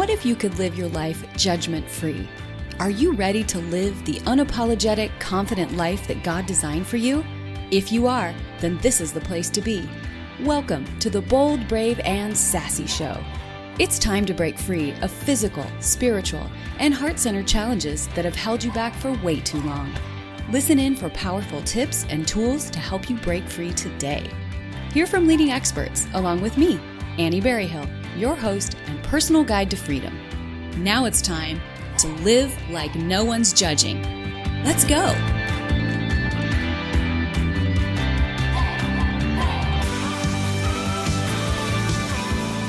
What if you could live your life judgment-free? Are you ready to live the unapologetic, confident life that God designed for you? If you are, then this is the place to be. Welcome to the Bold, Brave, and Sassy Show. It's time to break free of physical, spiritual, and heart-centered challenges that have held you back for way too long. Listen in for powerful tips and tools to help you break free today. Hear from leading experts, along with me, Annie Berryhill, your host and personal guide to freedom. Now it's time to live like no one's judging. Let's go.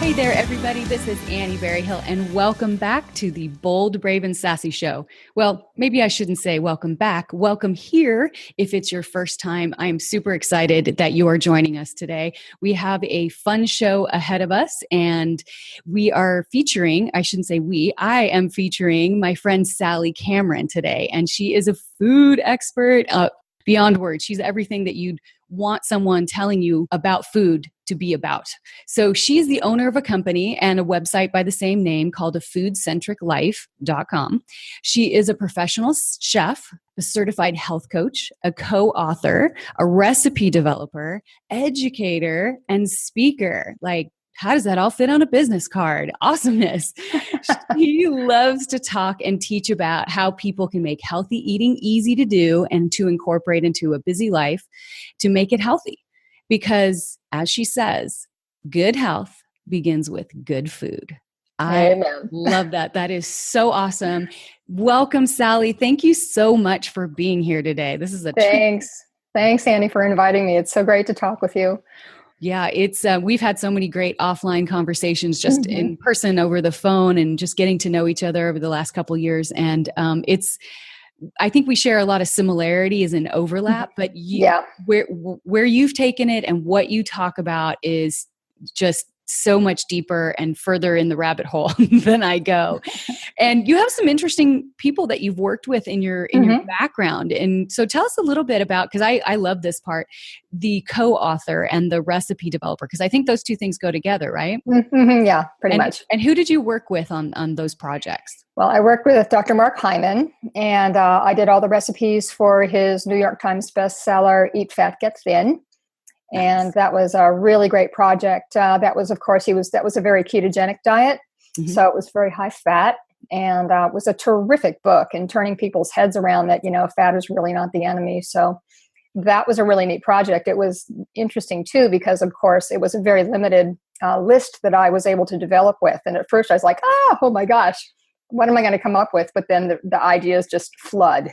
Hey there, everybody. This is Annie Berryhill, and welcome back to the Bold, Brave, and Sassy Show. Well, maybe I shouldn't say welcome back. Welcome here if it's your first time. I'm super excited that you are joining us today. We have a fun show ahead of us, and we are featuring, I am featuring my friend Sally Cameron today, and she is a food expert beyond words. She's everything that you'd want someone telling you about food to be about. So she's the owner of a company and a website by the same name called foodcentriclife.com. She is a professional chef, a certified health coach, a co-author, a recipe developer, educator, and speaker. Like, how does that all fit on a business card? Awesomeness. She loves to talk and teach about how people can make healthy eating easy to do and to incorporate into a busy life to make it healthy. Because, as she says, good health begins with good food. Amen. Love that. That is so awesome. Welcome, Sally. Thank you so much for being here today. This is a Thanks. Thanks, Annie, for inviting me. It's so great to talk with you. Yeah, it's we've had so many great offline conversations just in person over the phone and just getting to know each other over the last couple of years. And I think we share a lot of similarities and overlap, but where you've taken it and what you talk about is just so much deeper and further in the rabbit hole than I go. And you have some interesting people that you've worked with in your background. And so tell us a little bit about, because I love this part, the co-author and the recipe developer, because I think those two things go together, right? Mm-hmm. Yeah, pretty much. And who did you work with on those projects? Well, I worked with Dr. Hyman, and I did all the recipes for his New York Times bestseller, Eat Fat, Get Thin. And that was a really great project. That was, of course, that was a very ketogenic diet. Mm-hmm. So it was very high fat, and it was a terrific book in turning people's heads around that, fat is really not the enemy. So that was a really neat project. It was interesting too, because of course it was a very limited list that I was able to develop with. And at first I was like, oh my gosh, what am I going to come up with? But then the ideas just flood,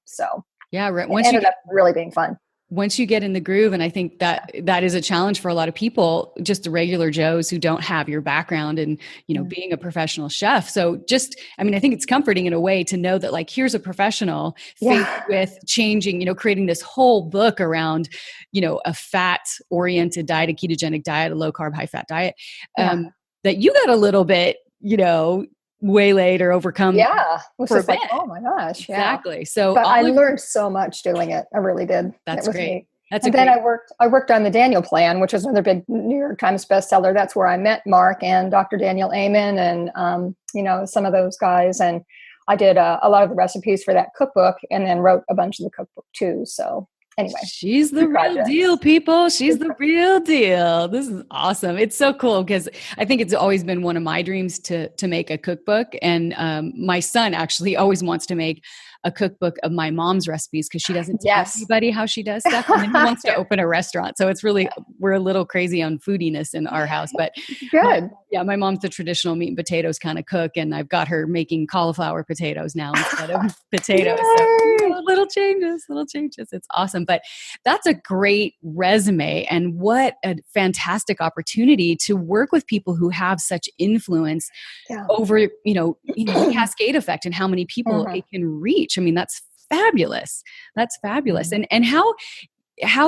so yeah, right. It ended up really being fun. Once you get in the groove, and I think that is a challenge for a lot of people, just the regular Joes who don't have your background and, being a professional chef. So I think it's comforting in a way to know that, like, here's a professional faced with changing, creating this whole book around, a fat-oriented diet, a ketogenic diet, a low-carb, high-fat diet, that you got a little bit, waylaid or overcome. Yeah. It was just like, oh my gosh. Yeah. Exactly. So but I learned so much doing it. I really did. That's great. Then I worked on the Daniel Plan, which is another big New York Times bestseller. That's where I met Mark and Dr. Daniel Amen and, some of those guys. And I did a lot of the recipes for that cookbook and then wrote a bunch of the cookbook too. So anyway. She's the real deal, people. She's the real deal. This is awesome. It's so cool because I think it's always been one of my dreams to make a cookbook. And my son actually always wants to make a cookbook of my mom's recipes because she doesn't tell anybody how she does stuff. And then he wants to open a restaurant. So it's really, we're a little crazy on foodiness in our house. But good. My mom's the traditional meat and potatoes kind of cook. And I've got her making cauliflower potatoes now instead of potatoes. So, little changes. It's awesome. But that's a great resume. And what a fantastic opportunity to work with people who have such influence over, the cascade effect and how many people it can reach. I mean, that's fabulous. And how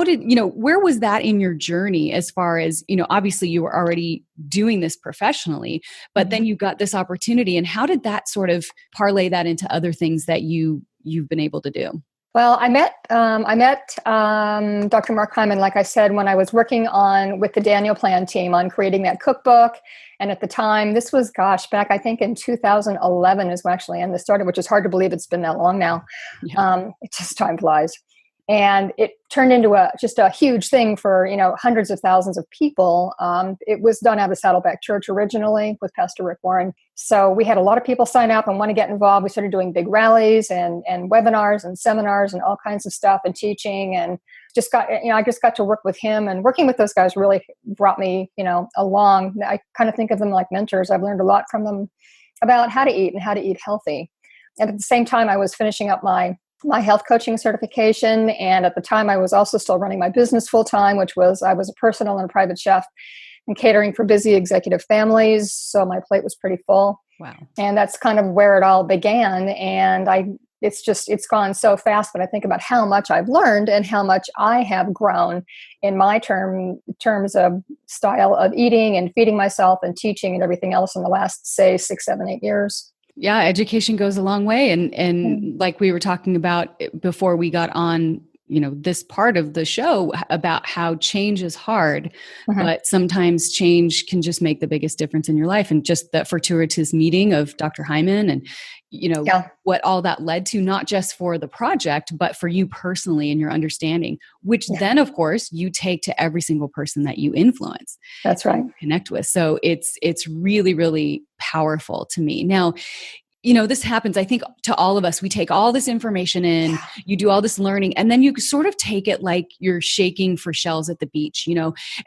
did, where was that in your journey as far as, obviously you were already doing this professionally, but then you got this opportunity, and how did that sort of parlay that into other things that you've been able to do? Well, I met Dr. Mark Hyman, like I said, when I was working with the Daniel Plan team on creating that cookbook. And at the time, this was, back, I think in 2011 is when this started, which is hard to believe it's been that long now. Yeah. It just time flies. And it turned into just a huge thing for, hundreds of thousands of people. It was done out of Saddleback Church originally with Pastor Rick Warren. So we had a lot of people sign up and want to get involved. We started doing big rallies and webinars and seminars and all kinds of stuff and teaching, and I just got to work with him, and working with those guys really brought me, along. I kind of think of them like mentors. I've learned a lot from them about how to eat and how to eat healthy. And at the same time, I was finishing up my health coaching certification. And at the time, I was also still running my business full time, I was a personal and private chef and catering for busy executive families. So my plate was pretty full. Wow. And that's kind of where it all began. And it's gone so fast, but I think about how much I've learned and how much I have grown in my terms of style of eating and feeding myself and teaching and everything else in the last, say, 6, 7, 8 years. Yeah, education goes a long way. And like we were talking about before we got on, this part of the show about how change is hard, but sometimes change can just make the biggest difference in your life. And just that fortuitous meeting of Dr. Hyman and, what all that led to, not just for the project, but for you personally and your understanding, which then, of course, you take to every single person that you influence. That's right. Connect with. So it's really, really powerful to me. Now, this happens, I think, to all of us. We take all this information in, you do all this learning, and then you sort of take it like you're shaking for shells at the beach,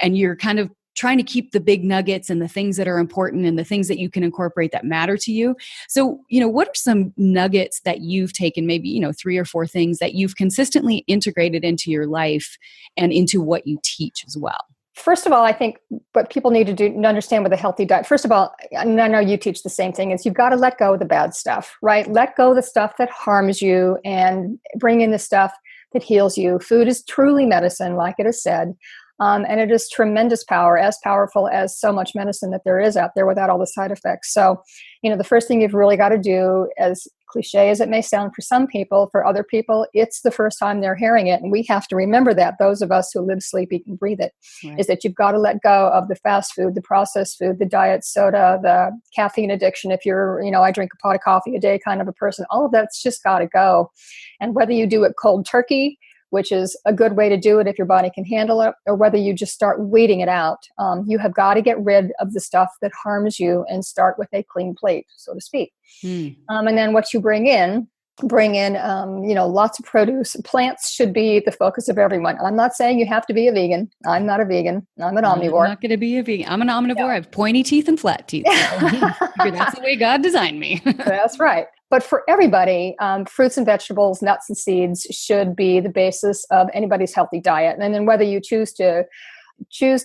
and you're kind of trying to keep the big nuggets and the things that are important and the things that you can incorporate that matter to you. So, what are some nuggets that you've taken, maybe, 3 or 4 things that you've consistently integrated into your life and into what you teach as well? First of all, I think what people need to do to understand with a healthy diet, first of all, and I know you teach the same thing, is you've got to let go of the bad stuff, right? Let go of the stuff that harms you and bring in the stuff that heals you. Food is truly medicine, like it is said. And it is tremendous power, as powerful as so much medicine that there is out there without all the side effects. So, the first thing you've really got to do, as cliche as it may sound for some people, for other people, it's the first time they're hearing it. And we have to remember that, those of us who live, sleep, eat, and breathe it, is that you've got to let go of the fast food, the processed food, the diet soda, the caffeine addiction. If you're, I drink a pot of coffee a day kind of a person, all of that's just got to go. And whether you do it cold turkey, which is a good way to do it if your body can handle it, or whether you just start weeding it out. You have got to get rid of the stuff that harms you and start with a clean plate, so to speak. And then what you bring in, lots of produce. Plants should be the focus of everyone. I'm not saying you have to be a vegan. I'm not a vegan. I'm an omnivore. I'm not going to be a vegan. I'm an omnivore. I have pointy teeth and flat teeth. So that's the way God designed me. That's right. But for everybody, fruits and vegetables, nuts and seeds should be the basis of anybody's healthy diet. And then whether you choose to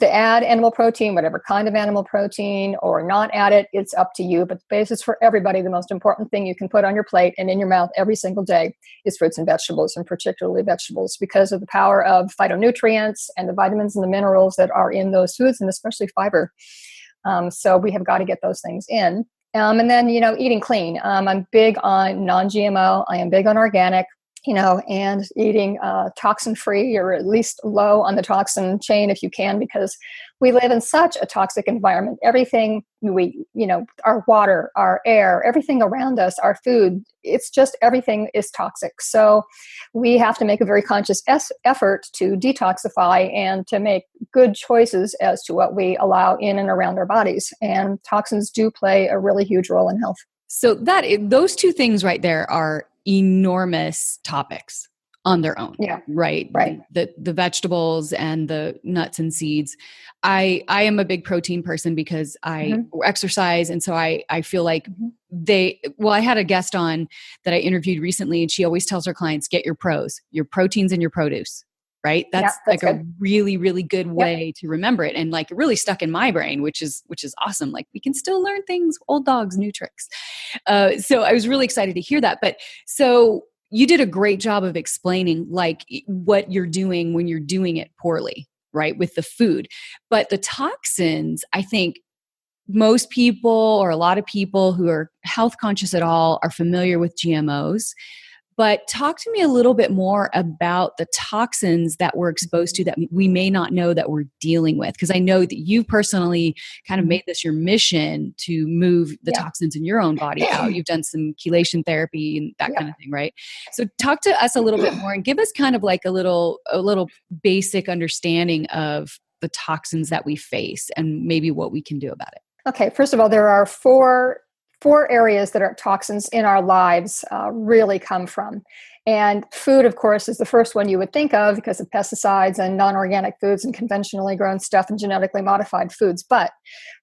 add animal protein, whatever kind of animal protein, or not add it, it's up to you. But the basis for everybody, the most important thing you can put on your plate and in your mouth every single day is fruits and vegetables, and particularly vegetables, because of the power of phytonutrients and the vitamins and the minerals that are in those foods, and especially fiber. So we have got to get those things in. And then, eating clean. I'm big on non-GMO. I am big on organic, and eating toxin-free, or at least low on the toxin chain if you can, because we live in such a toxic environment. Everything our water, our air, everything around us, our food, it's just everything is toxic. So we have to make a very conscious effort to detoxify and to make good choices as to what we allow in and around our bodies. And toxins do play a really huge role in health. So those 2 things right there are enormous topics on their own. Yeah. Right. The vegetables and the nuts and seeds. I am a big protein person because I exercise. And so I feel like I had a guest on that I interviewed recently, and she always tells her clients, get your proteins and your produce. Right. That's like good. A really, really good way to remember it. And like it really stuck in my brain, which is awesome. Like we can still learn things, old dogs, new tricks. So I was really excited to hear that. But so you did a great job of explaining like what you're doing when you're doing it poorly, right? With the food. But the toxins, I think most people, or a lot of people who are health conscious at all, are familiar with GMOs. But talk to me a little bit more about the toxins that we're exposed to that we may not know that we're dealing with. Because I know that you personally kind of made this your mission to move the toxins in your own body out. You've done some chelation therapy and that kind of thing, right? So talk to us a little bit more and give us kind of like a little basic understanding of the toxins that we face and maybe what we can do about it. Okay, first of all, there are four areas that our toxins in our lives really come from. And food, of course, is the first one you would think of because of pesticides and non-organic foods and conventionally grown stuff and genetically modified foods. But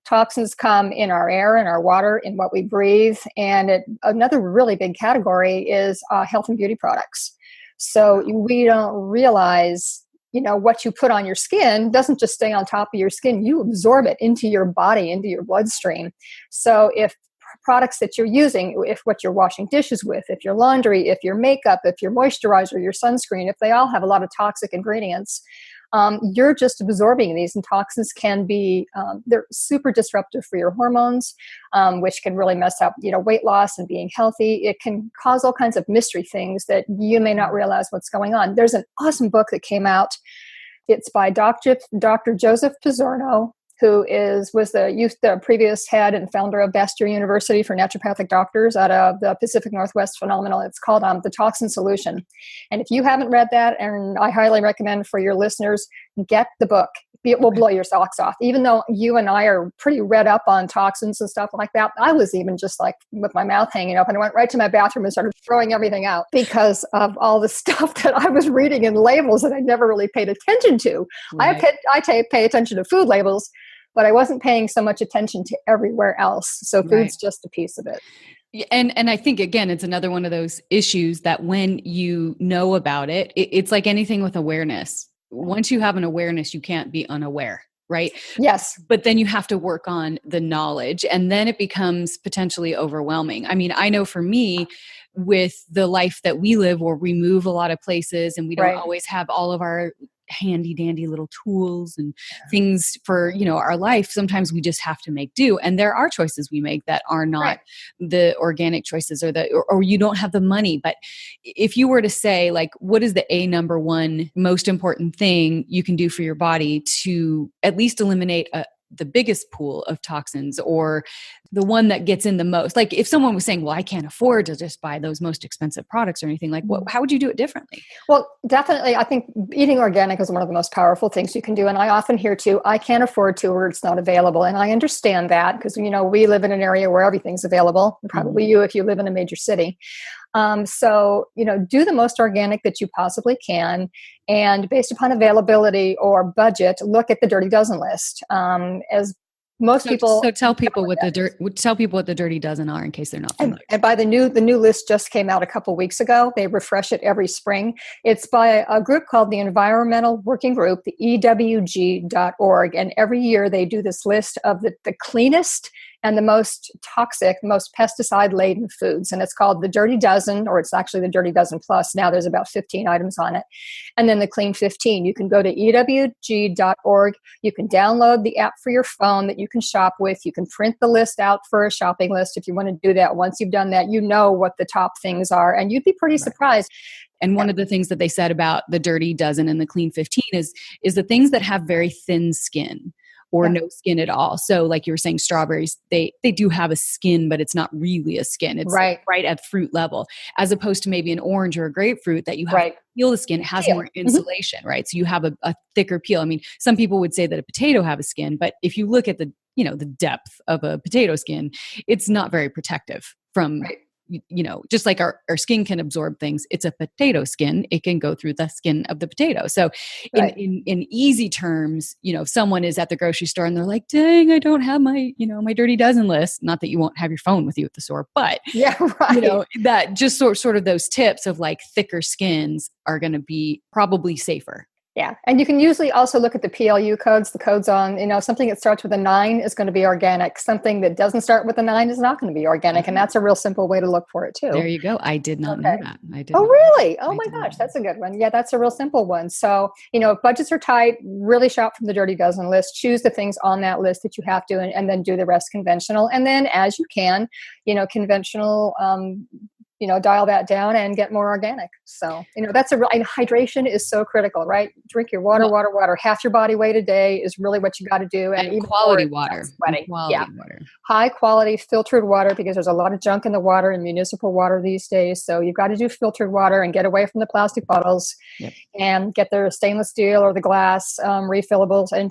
toxins come in our air, in our water, in what we breathe. And another really big category is health and beauty products. So we don't realize what you put on your skin doesn't just stay on top of your skin. You absorb it into your body, into your bloodstream. So if products that you're using, if what you're washing dishes with, if your laundry, if your makeup, if your moisturizer, your sunscreen, if they all have a lot of toxic ingredients, you're just absorbing these. And toxins can be, they're super disruptive for your hormones, which can really mess up, weight loss and being healthy. It can cause all kinds of mystery things that you may not realize what's going on. There's an awesome book that came out. It's by Dr. Joseph Pizzorno, who was the previous head and founder of Bestseller University for naturopathic doctors out of the Pacific Northwest. Phenomenal. It's called The Toxin Solution. And if you haven't read that, and I highly recommend for your listeners, get the book. It will blow your socks off. Even though you and I are pretty read up on toxins and stuff like that, I was even just like with my mouth hanging up, and I went right to my bathroom and started throwing everything out because of all the stuff that I was reading in labels that I never really paid attention to. Right. I pay attention to food labels, but I wasn't paying so much attention to everywhere else. So food's just a piece of it. And I think, again, it's another one of those issues that when you know about it, it's like anything with awareness. Once you have an awareness, you can't be unaware, right? Yes. But then you have to work on the knowledge, and then it becomes potentially overwhelming. I mean, I know for me, with the life that we live where we move a lot of places and we don't always have all of our handy dandy little tools and things for, our life. Sometimes we just have to make do. And there are choices we make that are not the organic choices or you don't have the money. But if you were to say, like, what is the number one most important thing you can do for your body to at least eliminate the biggest pool of toxins or the one that gets in the most? Like if someone was saying, well, I can't afford to just buy those most expensive products or anything, like how would you do it differently? Well, definitely. I think eating organic is one of the most powerful things you can do. And I often hear too, I can't afford to or it's not available. And I understand that because, we live in an area where everything's available. Probably you if you live in a major city. So, do the most organic that you possibly can. And based upon availability or budget, look at the Dirty Dozen list. As most people. So tell people what the Dirty Dozen are in case they're not familiar. And by the new list just came out a couple weeks ago. They refresh it every spring. It's by a group called the Environmental Working Group, the EWG.org. And every year they do this list of the cleanest and the most toxic, most pesticide-laden foods. And it's called the Dirty Dozen, or it's actually the Dirty Dozen Plus. Now there's about 15 items on it. And then the Clean 15. You can go to EWG.org. You can download the app for your phone that you can shop with. You can print the list out for a shopping list if you want to do that. Once you've done that, you know what the top things are. And you'd be pretty surprised. And one of the things that they said about the Dirty Dozen and the Clean 15 is the things that have very thin skin or no skin at all. So like you were saying, strawberries, they do have a skin, but it's not really a skin. It's right at fruit level, as opposed to maybe an orange or a grapefruit that you have to peel the skin. It has more insulation, right? So you have a thicker peel. I mean, some people would say that a potato have a skin, but if you look at the depth of a potato skin, it's not very protective from just like our skin can absorb things, it's a potato skin. It can go through the skin of the potato. So in easy terms, if someone is at the grocery store and they're like, dang, I don't have my, my Dirty Dozen list. Not that you won't have your phone with you at the store, but that just sort of those tips of like thicker skins are going to be probably safer. Yeah. And you can usually also look at the PLU codes, the codes on, something that starts with a 9 is going to be organic. Something that doesn't start with a 9 is not going to be organic. And that's a real simple way to look for it too. There you go. I did not know that. Oh, really? Oh my gosh. That's a good one. Yeah, that's a real simple one. So, if budgets are tight, really shop from the Dirty Dozen list, choose the things on that list that you have to, and then do the rest conventional. And then as you can, conventional, dial that down and get more organic. So, that's and hydration is so critical, right? Drink your water, water. Half your body weight a day is really what you got to do. And even quality water. Quality water. High quality filtered water, because there's a lot of junk in the water and municipal water these days. So you've got to do filtered water and get away from the plastic bottles and get the stainless steel or the glass refillables, and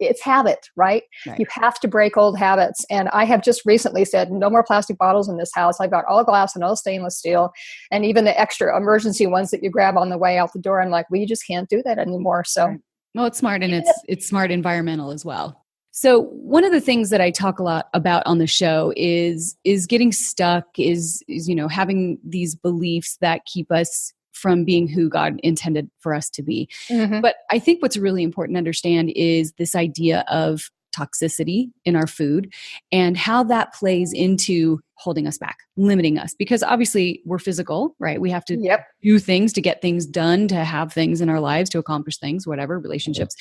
it's habit, right? You have to break old habits. And I have just recently said, no more plastic bottles in this house. I've got all glass and all stainless steel, and even the extra emergency ones that you grab on the way out the door. I'm like, we just can't do that anymore. So, well, it's smart, and it's smart environmental as well. So one of the things that I talk a lot about on the show is getting stuck, is having these beliefs that keep us from being who God intended for us to be. Mm-hmm. But I think what's really important to understand is this idea of toxicity in our food and how that plays into holding us back, limiting us, because obviously we're physical, right? We have to do things to get things done, to have things in our lives, to accomplish things, whatever, relationships.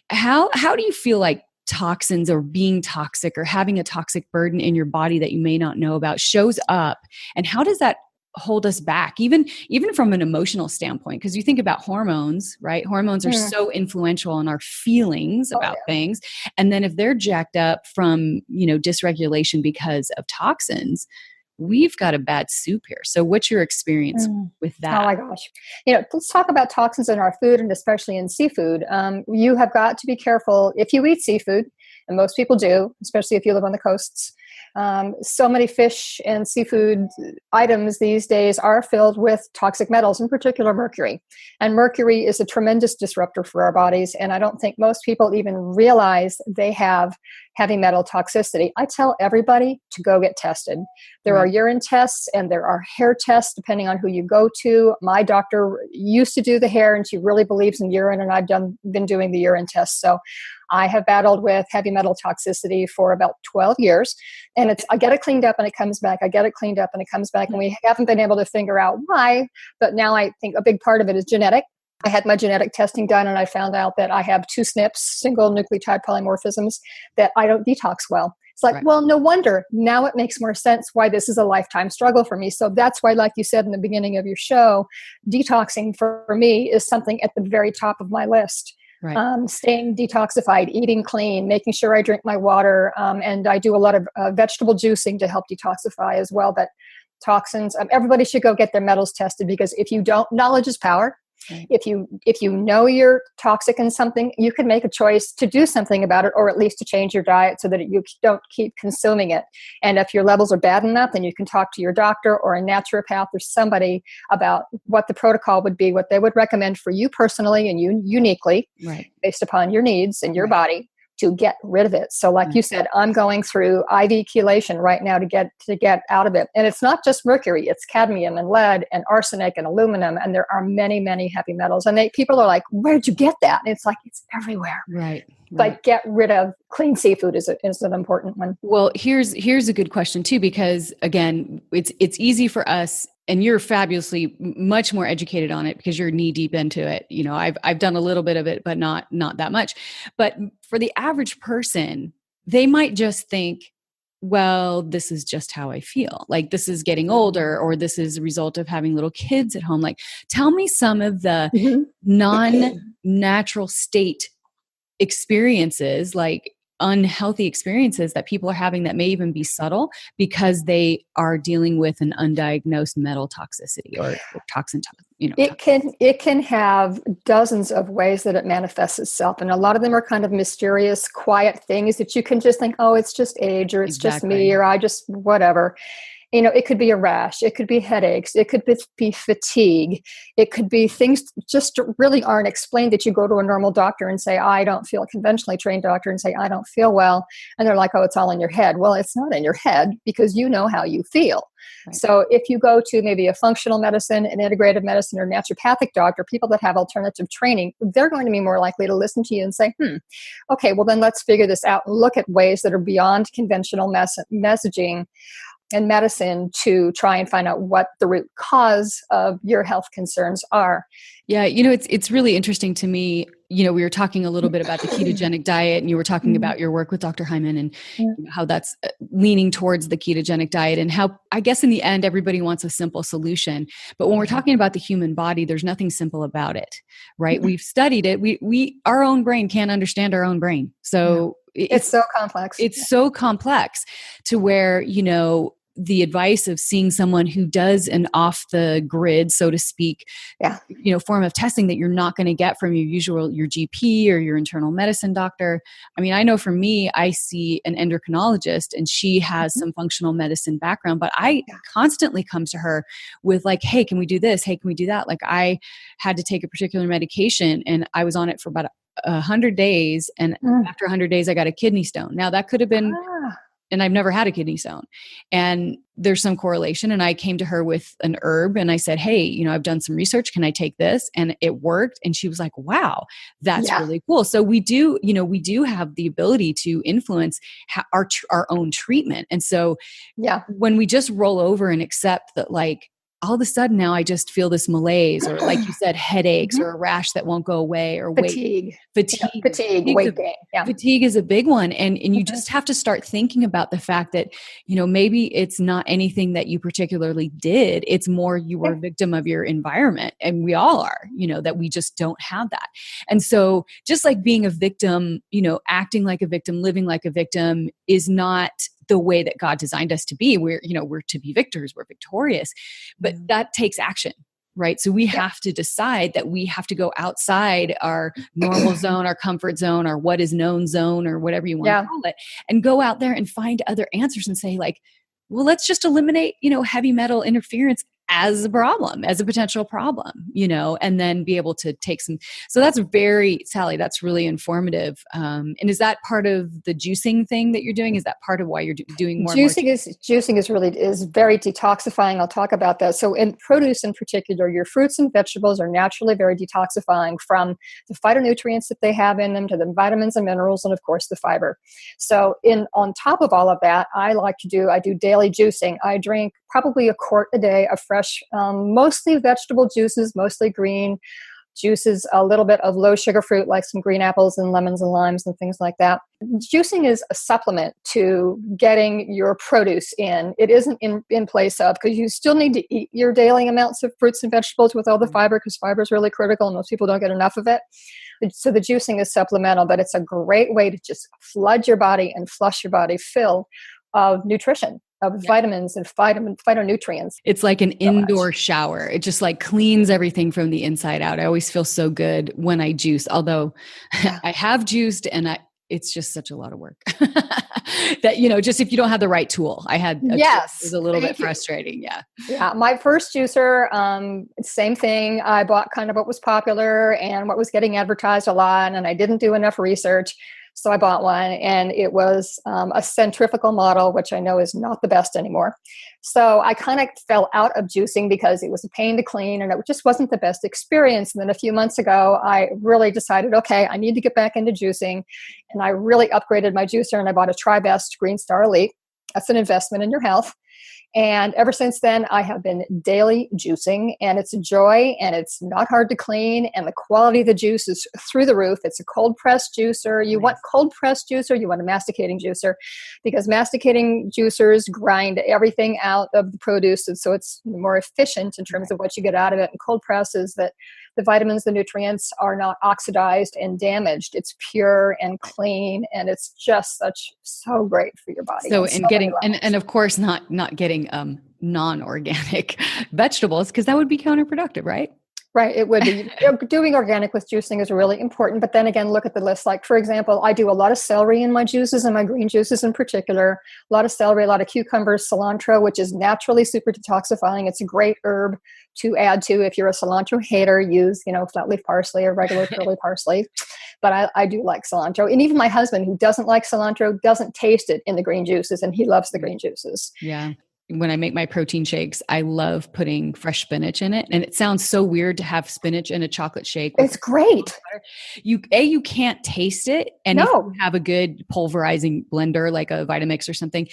How do you feel like toxins or being toxic or having a toxic burden in your body that you may not know about shows up, and how does that hold us back, even from an emotional standpoint? Because you think about hormones, right? Hormones are so influential in our feelings about things. And then if they're jacked up from, dysregulation because of toxins, we've got a bad soup here. So what's your experience with that? Oh my gosh. Let's talk about toxins in our food, and especially in seafood. You have got to be careful if you eat seafood, and most people do, especially if you live on the coasts. So many fish and seafood items these days are filled with toxic metals, in particular mercury. And mercury is a tremendous disruptor for our bodies. And I don't think most people even realize they have heavy metal toxicity. I tell everybody to go get tested. There are urine tests and there are hair tests, depending on who you go to. My doctor used to do the hair, and she really believes in urine, and I've been doing the urine tests. So I have battled with heavy metal toxicity for about 12 years, and I get it cleaned up and it comes back. I get it cleaned up and it comes back, and we haven't been able to figure out why. But now I think a big part of it is genetic. I had my genetic testing done, and I found out that I have 2 SNPs, single nucleotide polymorphisms, that I don't detox well. It's like, well, no wonder. Now it makes more sense why this is a lifetime struggle for me. So that's why, like you said in the beginning of your show, detoxing for me is something at the very top of my list. Right. Staying detoxified, eating clean, making sure I drink my water. And I do a lot of vegetable juicing to help detoxify as well. But toxins, everybody should go get their metals tested, because if you don't, knowledge is power. Right. If you know you're toxic in something, you can make a choice to do something about it, or at least to change your diet so that you don't keep consuming it. And if your levels are bad enough, then you can talk to your doctor or a naturopath or somebody about what the protocol would be, what they would recommend for you personally and you uniquely, based upon your needs and your body, to get rid of it. So like you said, I'm going through IV chelation right now to get out of it. And it's not just mercury, it's cadmium and lead and arsenic and aluminum. And there are many, many heavy metals. And people are like, where'd you get that? And it's like, it's everywhere. Right. But get rid of clean seafood is an important one. Well, here's a good question too, because again, it's easy for us, and you're fabulously much more educated on it because you're knee deep into it. I've done a little bit of it, but not that much. But for the average person, they might just think, well, this is just how I feel. Like, this is getting older, or this is a result of having little kids at home. Like, tell me some of the non-natural state experiences, like unhealthy experiences that people are having that may even be subtle because they are dealing with an undiagnosed metal toxicity or toxin. It can have dozens of ways that it manifests itself, and a lot of them are kind of mysterious, quiet things that you can just think, oh, it's just age, or it's just me, or I just whatever. It could be a rash. It could be headaches. It could be fatigue. It could be things just really aren't explained, that you go to a normal doctor and say, I don't feel, a conventionally trained doctor, and say, I don't feel well. And they're like, oh, it's all in your head. Well, it's not in your head, because you know how you feel. Right. So if you go to maybe a functional medicine, an integrative medicine, or naturopathic doctor, people that have alternative training, they're going to be more likely to listen to you and say, okay, well then let's figure this out and look at ways that are beyond conventional messaging and medicine to try and find out what the root cause of your health concerns are. Yeah, it's really interesting to me. we were talking a little bit about the ketogenic diet, and you were talking about your work with Dr. Hyman, and how that's leaning towards the ketogenic diet, and how I guess in the end, everybody wants a simple solution. But when we're talking about the human body, there's nothing simple about it, right? We've studied it. Our own brain can't understand our own brain. So it's so complex. It's so complex to where, the advice of seeing someone who does an off the grid, so to speak, form of testing that you're not going to get from your GP or your internal medicine doctor. I mean, I know for me, I see an endocrinologist and she has some functional medicine background, but I constantly come to her with like, hey, can we do this? Hey, can we do that? Like I had to take a particular medication and I was on it for about 100 days. And after 100 days, I got a kidney stone. Now that could have been, and I've never had a kidney stone, and there's some correlation. And I came to her with an herb and I said, hey, I've done some research. Can I take this? And it worked. And she was like, wow, that's really cool. So we do have the ability to influence our own treatment. And so when we just roll over and accept that, like, all of a sudden now I just feel this malaise, or like you said, headaches, or a rash that won't go away, or fatigue, weight gain. Fatigue is a big one. And you just have to start thinking about the fact that, maybe it's not anything that you particularly did. It's more you were a victim of your environment. And we all are, that we just don't have that. And so just like being a victim, acting like a victim, living like a victim is not the way that God designed us to be. We're to be victors, we're victorious, but that takes action, right? So we have to decide that we have to go outside our normal zone, our comfort zone, our what is known zone, or whatever you want to call it, and go out there and find other answers and say, like, well, let's just eliminate, heavy metal interference as a problem, as a potential problem, and then be able to take some. So that's Sally, that's really informative. And is that part of the juicing thing that you're doing? Is that part of why you're doing more? Juicing is very detoxifying. I'll talk about that. So in produce in particular, your fruits and vegetables are naturally very detoxifying, from the phytonutrients that they have in them to the vitamins and minerals, and of course the fiber. So on top of all of that, I do daily juicing. I drink probably a quart a day of fresh, mostly vegetable juices, mostly green juices, a little bit of low sugar fruit like some green apples and lemons and limes and things like that. Juicing is a supplement to getting your produce in. It isn't in place of, because you still need to eat your daily amounts of fruits and vegetables with all the fiber, because fiber is really critical and most people don't get enough of it. So the juicing is supplemental, but it's a great way to just flood your body and flush your body full of nutrition, of vitamins and phytonutrients. It's like an indoor shower. It just like cleans everything from the inside out. I always feel so good when I juice, although I have juiced and it's just such a lot of work that, just if you don't have the right tool, it was a little bit frustrating. Yeah. My first juicer, same thing. I bought kind of what was popular and what was getting advertised a lot, and I didn't do enough research. So I bought one, and it was a centrifugal model, which I know is not the best anymore. So I kind of fell out of juicing because it was a pain to clean and it just wasn't the best experience. And then a few months ago, I really decided, okay, I need to get back into juicing. And I really upgraded my juicer, and I bought a TriBest Green Star Elite. That's an investment in your health. And ever since then, I have been daily juicing, and it's a joy, and it's not hard to clean, and the quality of the juice is through the roof. It's a cold pressed juicer. You want cold pressed juicer, you want a masticating juicer, because masticating juicers grind everything out of the produce, and so it's more efficient in terms of what you get out of it. And cold press is that the vitamins, the nutrients are not oxidized and damaged. It's pure and clean, and it's just so great for your body. So and of course not getting non-organic vegetables, because that would be counterproductive, right? Right, it would be. Doing organic with juicing is really important. But then again, look at the list. Like, for example, I do a lot of celery in my juices, and my green juices in particular. A lot of celery, a lot of cucumbers, cilantro, which is naturally super detoxifying. It's a great herb to add to. If you're a cilantro hater, use, flat leaf parsley or regular curly parsley. But I do like cilantro. And even my husband, who doesn't like cilantro, doesn't taste it in the green juices, and he loves the green juices. Yeah. When I make my protein shakes, I love putting fresh spinach in it. And it sounds so weird to have spinach in a chocolate shake. It's great. You can't taste it. And if you have a good pulverizing blender, like a Vitamix or something,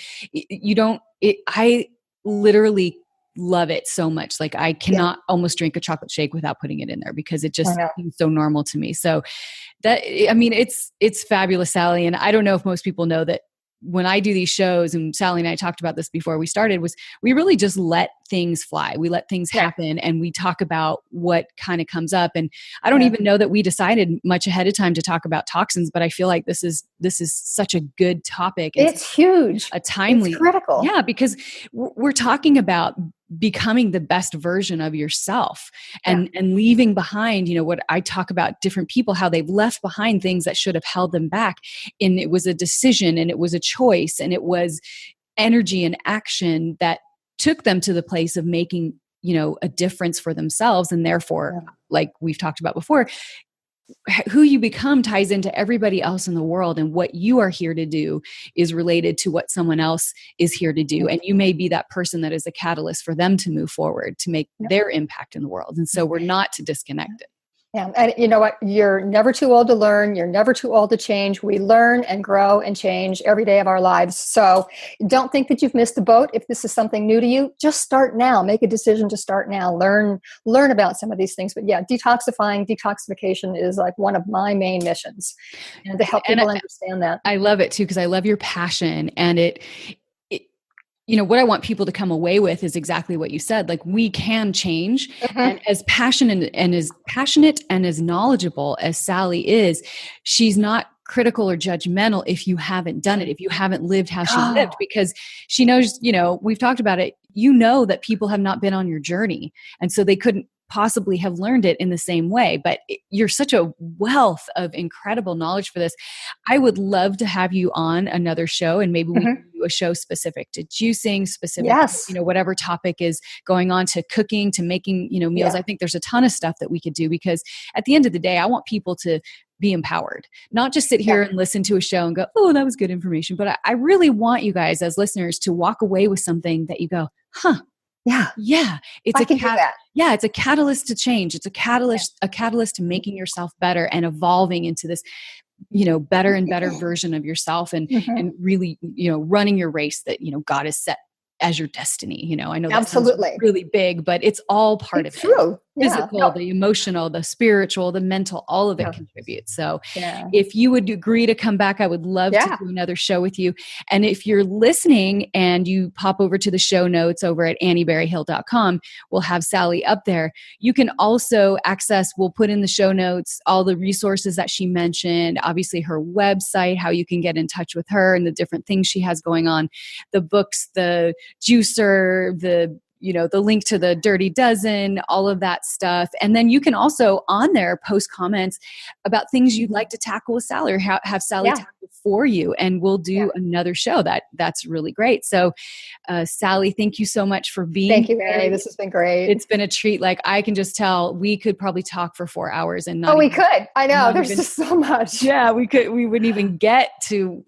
I literally love it so much. Like I cannot almost drink a chocolate shake without putting it in there because it just seems so normal to me. So that, I mean, it's fabulous, Sally. And I don't know if most people know that when I do these shows, and Sally and I talked about this before we started, was we really just let things fly. We let things happen and we talk about what kind of comes up. And I don't even know that we decided much ahead of time to talk about toxins, but I feel like this is such a good topic. It's huge. A timely, it's critical. Yeah, because we're talking about becoming the best version of yourself and leaving behind, what I talk about different people, how they've left behind things that should have held them back. And it was a decision and it was a choice and it was energy and action that took them to the place of making, a difference for themselves. And therefore, like we've talked about before, who you become ties into everybody else in the world, and what you are here to do is related to what someone else is here to do. And you may be that person that is a catalyst for them to move forward, to make their impact in the world. And so we're not to disconnect it. Yeah. And you know what? You're never too old to learn. You're never too old to change. We learn and grow and change every day of our lives. So don't think that you've missed the boat. If this is something new to you, just start now. Make a decision to start now. Learn about some of these things. But yeah, detoxification is like one of my main missions, and to help people understand that. I love it too, because I love your passion, and it what I want people to come away with is exactly what you said. Like, we can change. And as passionate and as knowledgeable as Sally is, she's not critical or judgmental if you haven't done it, if you haven't lived how she lived, because she knows, we've talked about it, that people have not been on your journey. And so they couldn't possibly have learned it in the same way. But you're such a wealth of incredible knowledge for this. I would love to have you on another show, and maybe we can do a show specific to juicing, specific, whatever topic is going on, to cooking, to making, meals. I think there's a ton of stuff that we could do, because at the end of the day, I want people to be empowered, not just sit here and listen to a show and go, oh, that was good information. But I really want you guys as listeners to walk away with something that you go, huh, yeah, it's it's a catalyst to change. It's a catalyst to making yourself better and evolving into this, better and better version of yourself, and really, running your race that, God has set as your destiny. I know that sounds really big, but it's all part of it. True. Physical, the emotional, the spiritual, the mental, all of it contributes. So if you would agree to come back, I would love to do another show with you. And if you're listening and you pop over to the show notes over at annieberryhill.com, we'll have Sally up there. You can also access, we'll put in the show notes, all the resources that she mentioned, obviously her website, how you can get in touch with her and the different things she has going on, the books, the juicer, the link to the Dirty Dozen, all of that stuff. And then you can also on there post comments about things you'd like to tackle with Sally, or have Sally tackle for you. And we'll do another show. That's really great. So Sally, thank you so much for being here. Thank you, Mary. This has been great. It's been a treat. Like, I can just tell we could probably talk for 4 hours and we could. I know. There's just so much. Yeah, we wouldn't even get to,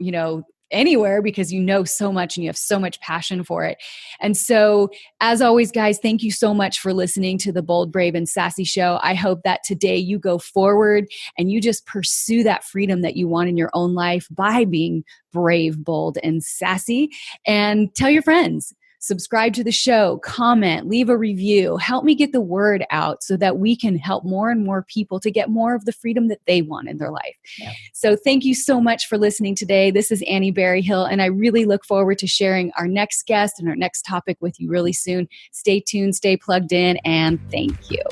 anywhere, because so much and you have so much passion for it. And so, as always, guys, thank you so much for listening to the Bold, Brave, and Sassy Show. I hope that today you go forward and you just pursue that freedom that you want in your own life by being brave, bold, and sassy. And tell your friends. Subscribe to the show, comment, leave a review, help me get the word out so that we can help more and more people to get more of the freedom that they want in their life. So thank you so much for listening today. This is Annie Berryhill, and I really look forward to sharing our next guest and our next topic with you really soon. Stay tuned, stay plugged in, and thank you.